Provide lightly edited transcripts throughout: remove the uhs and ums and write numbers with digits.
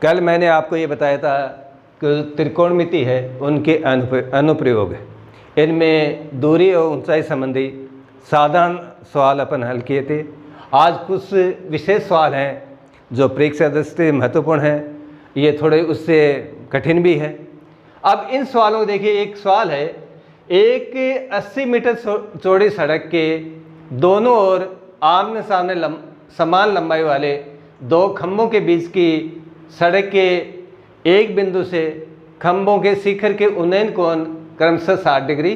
कल मैंने आपको ये बताया था कि त्रिकोणमिति है उनके अनुप्रयोग, इनमें दूरी और ऊंचाई संबंधी साधारण सवाल अपन हल किए थे। आज कुछ विशेष सवाल हैं जो परीक्षा दृष्टि से महत्वपूर्ण हैं, ये थोड़े उससे कठिन भी है। अब इन सवालों को देखिए। एक सवाल है, एक 80 मीटर चौड़ी सड़क के दोनों ओर आमने सामने समान लंबाई वाले दो खंभों के बीच की सड़क के एक बिंदु से खंभों के शिखर के उन्नयन कोण क्रमशः 60 डिग्री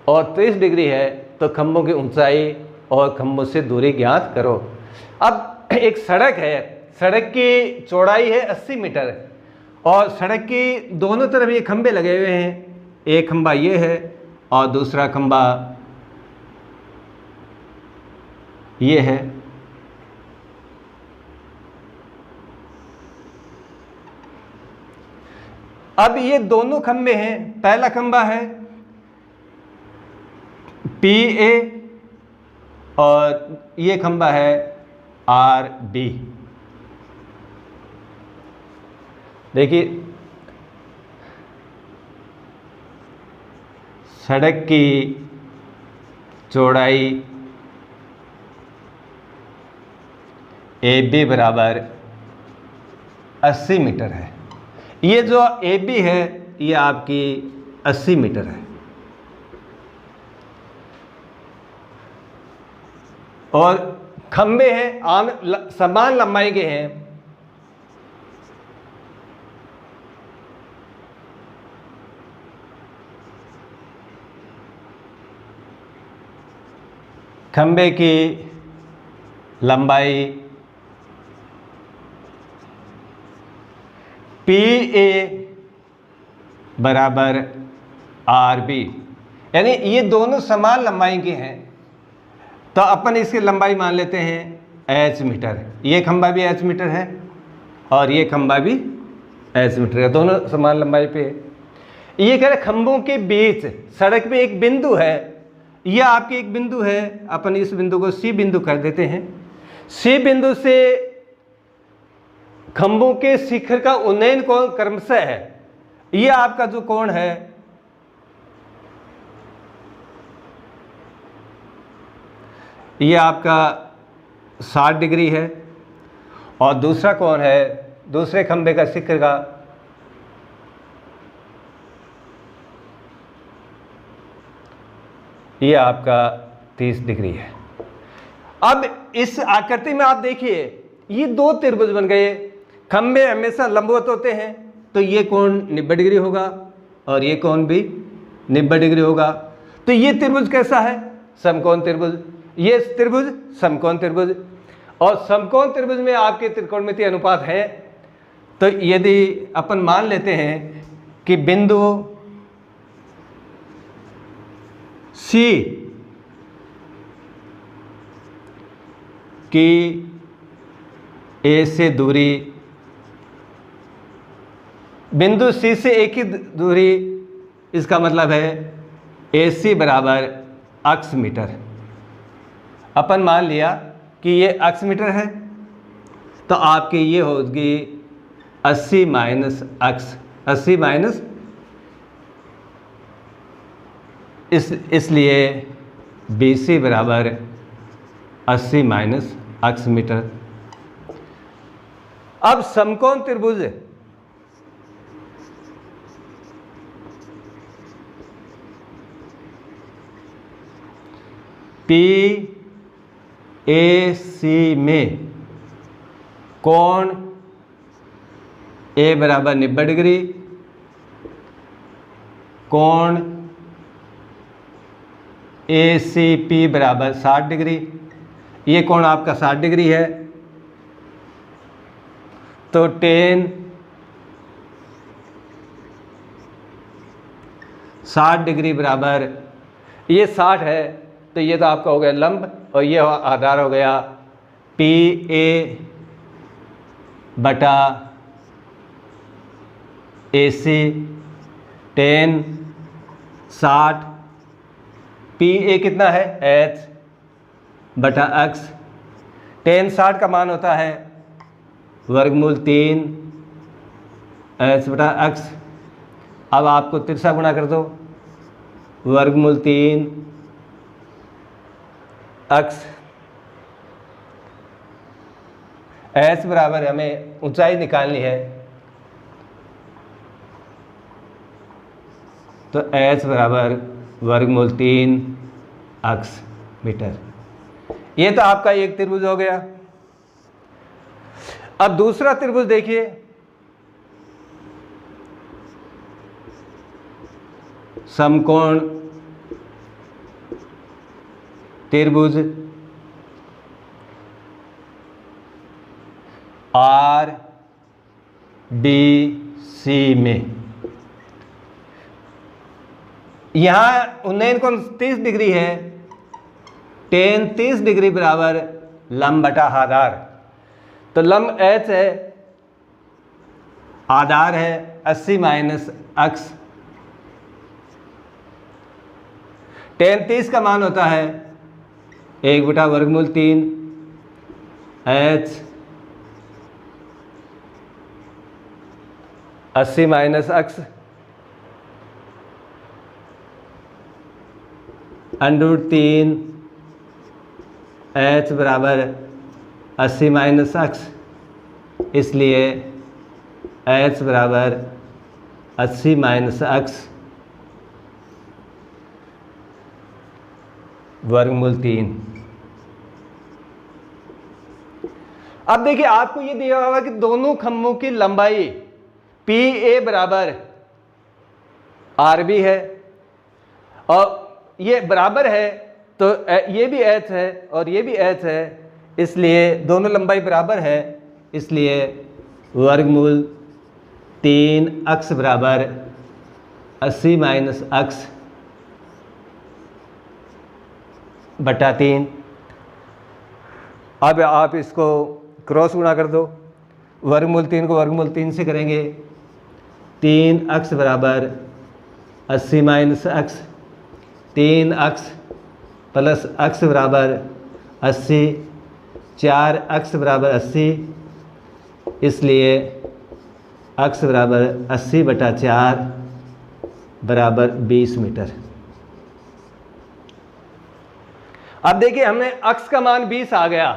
और 30 डिग्री है, तो खंभों की ऊंचाई और खंभों से दूरी ज्ञात करो। अब एक सड़क है, सड़क की चौड़ाई है 80 मीटर और सड़क की दोनों तरफ ये खंभे लगे हुए हैं। एक खंभा ये है और दूसरा खंभा ये है। अब ये दोनों खंभे हैं। पहला खंभा है PA और ये खंभा है RB। देखिए, सड़क की चौड़ाई AB बराबर 80 मीटर है। ये जो AB है ये आपकी 80 मीटर है और खंभे हैं समान लंबाई के हैं। खंभे की लंबाई PA बराबर RB, यानी ये दोनों समान लंबाई के हैं, तो अपन इसकी लंबाई मान लेते हैं H मीटर। ये खंभा भी H मीटर है और ये खंभा भी H मीटर है, दोनों समान लंबाई पे है। ये कह रहे खंभों के बीच सड़क पे एक बिंदु है, यह आपकी एक बिंदु है। अपन इस बिंदु को C बिंदु कर देते हैं। C बिंदु से खंभों के शिखर का उन्नयन कोण क्रमशः है। यह आपका जो कोण है यह आपका 60 डिग्री है और दूसरा कोण है दूसरे खंभे का शिखर का यह आपका 30 डिग्री है। अब इस आकृति में आप देखिए, ये दो त्रिभुज बन गए। खंभे हमेशा लंबवत होते हैं, तो ये कोण 90 डिग्री होगा और ये कोण भी 90 डिग्री होगा। तो ये त्रिभुज कैसा है? समकोण त्रिभुज। ये त्रिभुज समकोण त्रिभुज, और समकोण त्रिभुज में आपके त्रिकोणमितीय अनुपात है। तो यदि अपन मान लेते हैं कि बिंदु C की A से दूरी, बिंदु C से A की दूरी, इसका मतलब है AC बराबर अक्ष मीटर। अपन मान लिया कि ये अक्ष मीटर है, तो आपकी ये होगी 80 माइनस अक्ष, 80 माइनस, इसलिए BC बराबर 80 माइनस अक्ष मीटर। अब समकोण त्रिभुज PAC में कोण A बराबर 90 डिग्री, कोण ACP बराबर 60 डिग्री। ये कोण आपका 60 डिग्री है, तो tan 60 डिग्री बराबर, ये 60 है तो ये तो आपका हो गया लंब, और ये आधार हो गया PA बटा AC tan 60, PA कितना है H बटा X। tan 60 का मान होता है वर्गमूल 3 एच बटा एक्स। अब आपको तिरछा गुणा कर दो, वर्गमूल 3 एक्स। एच बराबर हमें ऊंचाई निकालनी है, तो एच बराबर वर्गमूल 3 एक्स मीटर। ये तो आपका एक त्रिभुज हो गया। अब दूसरा त्रिभुज देखिए, समकोण त्रिभुज आर डी सी में यहां उन्नयन कोण 30 डिग्री है, टेन 30 डिग्री बराबर लंब बटा आधार। तो लंब एच है, आधार है 80 माइनस एक्स। टेन 30 का मान होता है 1 बटा वर्गमूल 3 H 80 minus x under 3 H बराबर 80 माइनस एक्स, इसलिए एच बराबर 80 माइनस एक्स वर्गमूल 3। अब देखिए आपको ये दिया होगा कि दोनों खंभों की लंबाई पी ए बराबर आर बी है, और ये बराबर है, तो ये भी एच है और ये भी एच है, इसलिए दोनों लंबाई बराबर है, इसलिए वर्गमूल 3 एक्स बराबर 80 माइनस एक्स बटा 3। अब आप इसको क्रॉस गुणा कर दो, वर्गमूल 3 को वर्गमूल 3 से करेंगे, 3 एक्स बराबर 80 minus x, 3 x plus x बराबर 80, 4 एक्स बराबर 80, इसलिए एक्स बराबर 80 बटा 4 बराबर 20 मीटर। अब देखिए हमें एक्स का मान 20 आ गया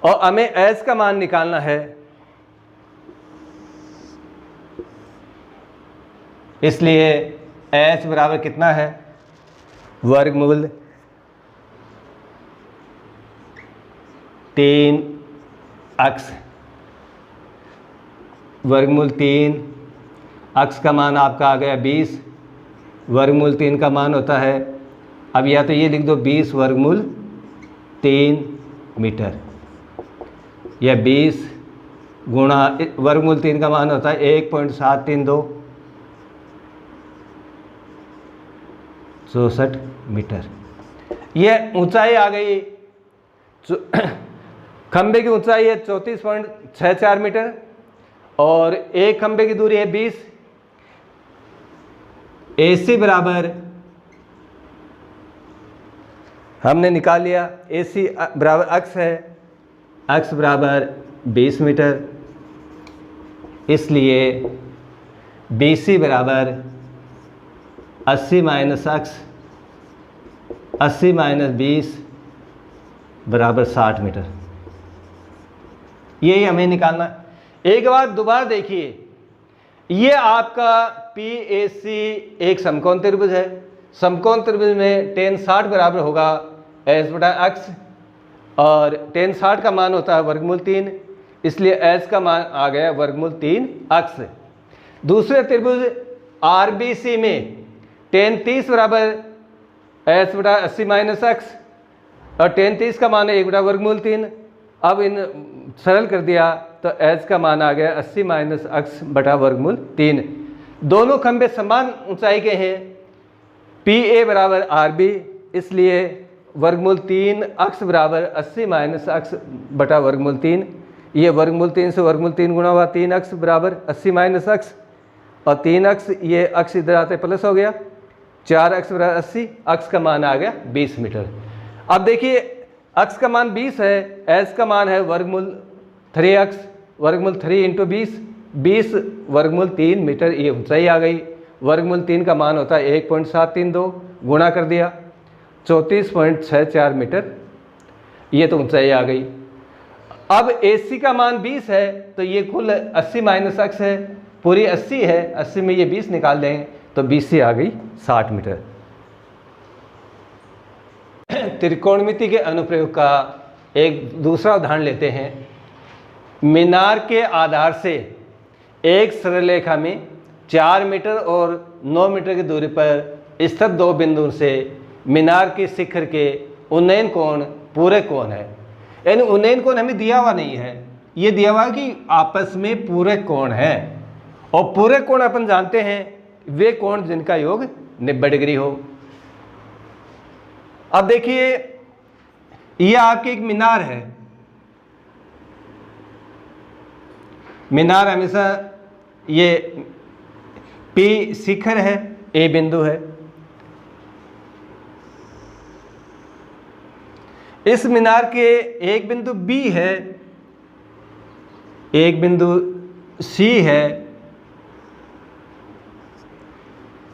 और हमें एच का मान निकालना है, इसलिए एच बराबर कितना है, वर्गमूल 3 एक्स, वर्गमूल 3 एक्स का मान आपका आ गया 20, वर्गमूल 3 का मान होता है, अब या तो ये लिख दो 20 वर्गमूल 3 मीटर, या 20 गुणा वर्गमूल 3 का मान होता है 1.732 64 मीटर। यह ऊंचाई आ गई, खंबे की ऊंचाई है 34.64 मीटर और एक खंबे की दूरी है 20। AC बराबर हमने निकाल लिया, AC बराबर एक्स है, एक्स बराबर 20 मीटर, इसलिए BC बराबर 80 माइनस एक्स, 80 माइनस 20 बराबर 60 मीटर। यही हमें निकालना। एक बार दोबारा देखिए, ये आपका PAC एक समकोण त्रिभुज है। समकोण त्रिभुज में tan 60 बराबर होगा एच बटा एक्स, और tan 60 का मान होता है वर्गमूल 3, इसलिए एच का मान आ गया वर्गमूल 3 एक्स। दूसरे त्रिभुज RBC में tan 30 बराबर एच बटा 80 माइनस एक्स और tan 30 का मान है 1 बटा वर्गमूल 3। अब इन सरल कर दिया तो एच का मान आ गया 80 माइनस एक्स बटा वर्गमूल 3। दोनों खंभे समान ऊंचाई के हैं, PA बराबर RB, इसलिए वर्गमूल 3 एक्स बराबर 80 माइनस एक्स बटा वर्गमूल 3। ये वर्गमूल 3 से वर्गमूल 3 गुणा हुआ, 3 एक्स बराबर 80 माइनस एक्स और 3 एक्स, ये एक्स इधर आते प्लस हो गया, 4 एक्स बराबर 80, एक्स का मान आ गया 20 मीटर। अब देखिए एक्स का मान 20 है, एच का मान है वर्गमूल 3x वर्गमूल 3 इंटू 20 वर्गमूल 3 मीटर ये ऊंचाई आ गई। वर्गमूल 3 का मान होता है 1.732, गुणा कर दिया 34.64 मीटर, ये तो ऊंचाई आ गई। अब AC का मान 20 है तो ये कुल 80 माइनस x है, पूरी 80 है, 80 में ये 20 निकाल दें तो 20 से आ गई 60 मीटर। त्रिकोणमिति के अनुप्रयोग का एक दूसरा उदाहरण लेते हैं। मीनार के आधार से एक सरलरेखा में 4 मीटर और 9 मीटर की दूरी पर स्थित दो बिंदुओं से मीनार के शिखर के उन्नयन कोण पूरक कोण है। यानी उन्नयन कोण हमें दिया हुआ नहीं है, ये दिया हुआ कि आपस में पूरक कोण है, और पूरक कोण अपन जानते हैं वे कोण जिनका योग 90 डिग्री हो। अब देखिए ये आपकी एक मीनार है। मीनार हमेशा ये P शिखर है, A बिंदु है। इस मीनार के एक बिंदु B है, एक बिंदु C है।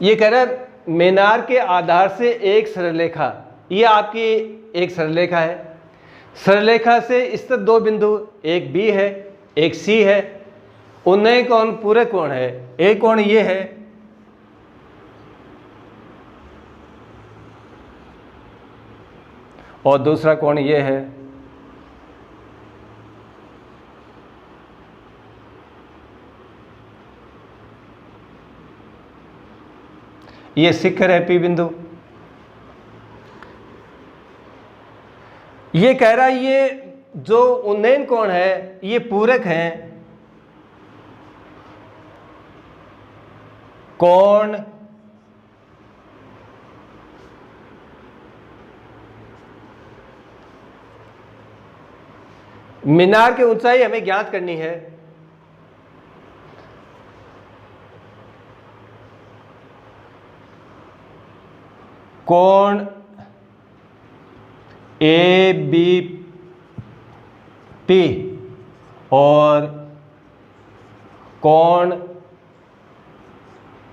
ये कह रहा है मीनार के आधार से एक सरलरेखा, ये आपकी एक सरलरेखा है। सरलरेखा से स्थित दो बिंदु, एक B है एक C है। उन्नयन कोण पूरक कोण है। एक कोण ये है, और दूसरा कोण ये है। ये शिखर है P बिंदु। ये कह रहा है ये जो उन्नयन कोण है ये पूरक है कोण मीनार की ऊंचाई हमें ज्ञात करनी है। कोण ABP और कोण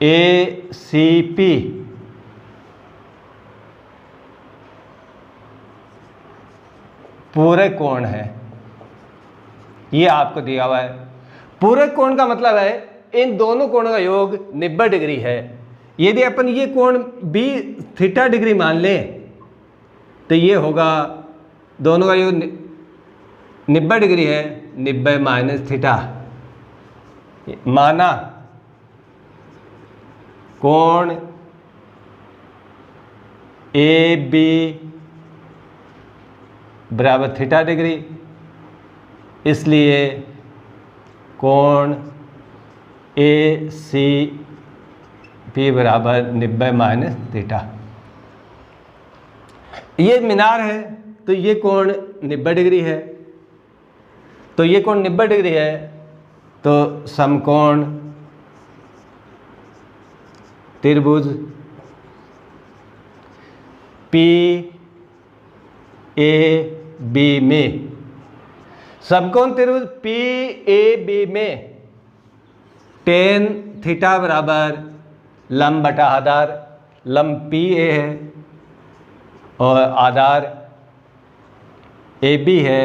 ACP पूरक कोण है। ये आपको दिया हुआ है। पूरक कोण का मतलब है इन दोनों कोणों का योग 90 डिग्री है। यदि अपन ये कोण B थीटा डिग्री मान लें तो ये होगा, दोनों का योग 90 डिग्री है, 90 माइनस थीटा। माना कोण AB बराबर थीटा डिग्री, इसलिए कोण ACP बराबर 90 माइनस थीटा। ये मीनार है तो ये कोण 90 डिग्री है, तो ये कोण 90 डिग्री है, तो समकोण त्रिभुज PAB में, समकोण त्रिभुज PAB में tan थीटा बराबर लंब बटा आधार, लंब PA है और आधार AB है।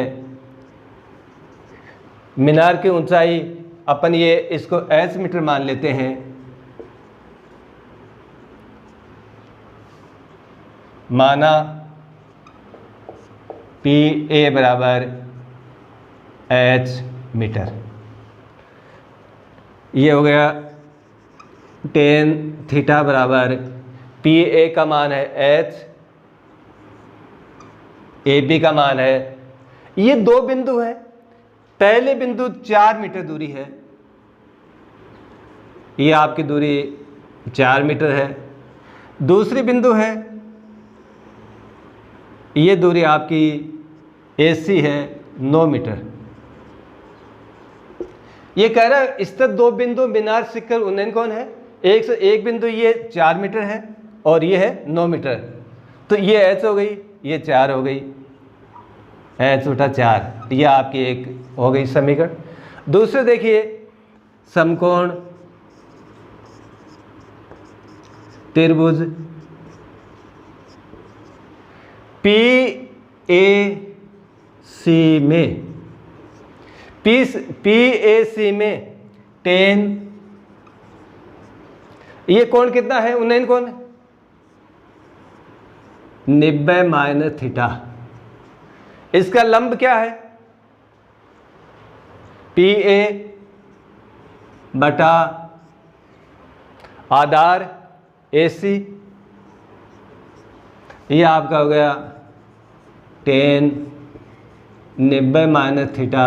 मीनार की ऊंचाई अपन ये इसको h मीटर मान लेते हैं। माना PA बराबर h मीटर। ये हो गया tan थीटा बराबर PA का मान है h, AB का मान है। ये दो बिंदु है। पहले बिंदु 4 मीटर दूरी है, ये आपकी दूरी 4 मीटर है। दूसरी बिंदु है, ये दूरी आपकी AC है 9 मीटर। ये कह रहा है स्थित दो बिंदु मीनार शिखर उन्नयन कोण है। एक बिंदु ये 4 मीटर है और ये है 9 मीटर, तो ये h हो गई, ये 4 हो गई। h/4। यह आपकी एक हो गई समीकरण। दूसरे देखिए, समकोण त्रिभुज PAC में tan, ये कोण कितना है? उन्नयन कोण 90 माइनस थीटा। इसका लंब क्या है? PA बटा आधार AC, ये आपका हो गया tan 90 माइनस थीटा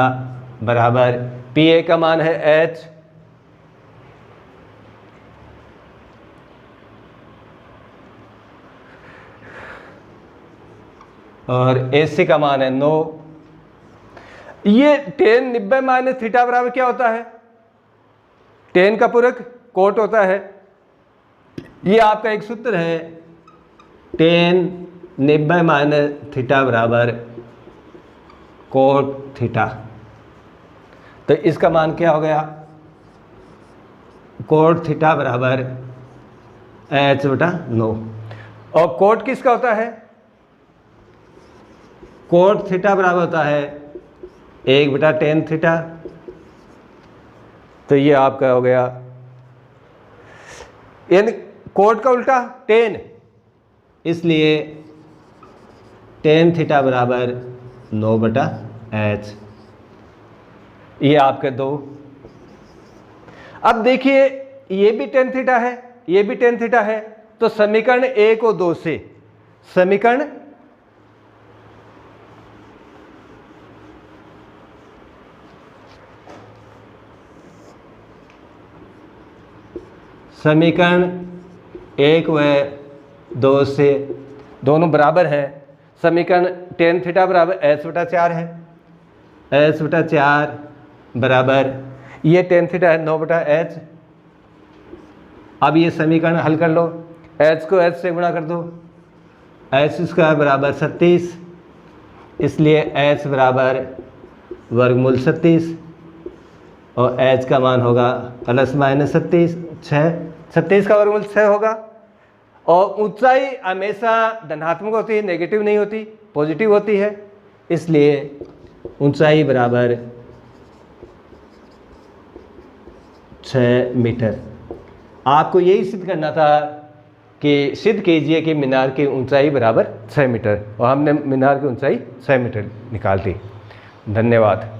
बराबर PA का मान है h, और AC का मान है 9। ये tan 90 माइनस थीटा बराबर क्या होता है? tan का पूरक कोट होता है। ये आपका एक सूत्र है, tan 90 माइनस थीटा बराबर कोट थीटा। तो इसका मान क्या हो गया? कोट थीटा बराबर h/9। और कोट किसका होता है? कोट थीटा बराबर होता है 1/tan थीटा। तो ये आपका हो गया, यानी कोट का उल्टा tan, इसलिए tan थीटा बराबर 9/h। ये आपके 2। अब देखिए, ये भी tan थीटा है, ये भी tan थीटा है। तो समीकरण 1 और 2 से समीकरण समीकरण 1 व 2 से दोनों बराबर हैं। समीकरण tan थीटा बराबर h/4 है। h/4 बराबर ये tan थीटा है 9/h। अब ये समीकरण हल कर लो, h को h से गुणा कर दो, h² बराबर 36, इसलिए h बराबर वर्गमूल 36 और h का मान होगा प्लस माइनस 36, 36 का वर्गमूल 6 होगा। और ऊंचाई हमेशा धनात्मक होती है, नेगेटिव नहीं होती, पॉजिटिव होती है, इसलिए ऊंचाई बराबर 6 मीटर। आपको यही सिद्ध करना था कि सिद्ध कीजिए कि मीनार की ऊंचाई बराबर 6 मीटर, और हमने मीनार की ऊंचाई 6 मीटर निकाल दी। धन्यवाद।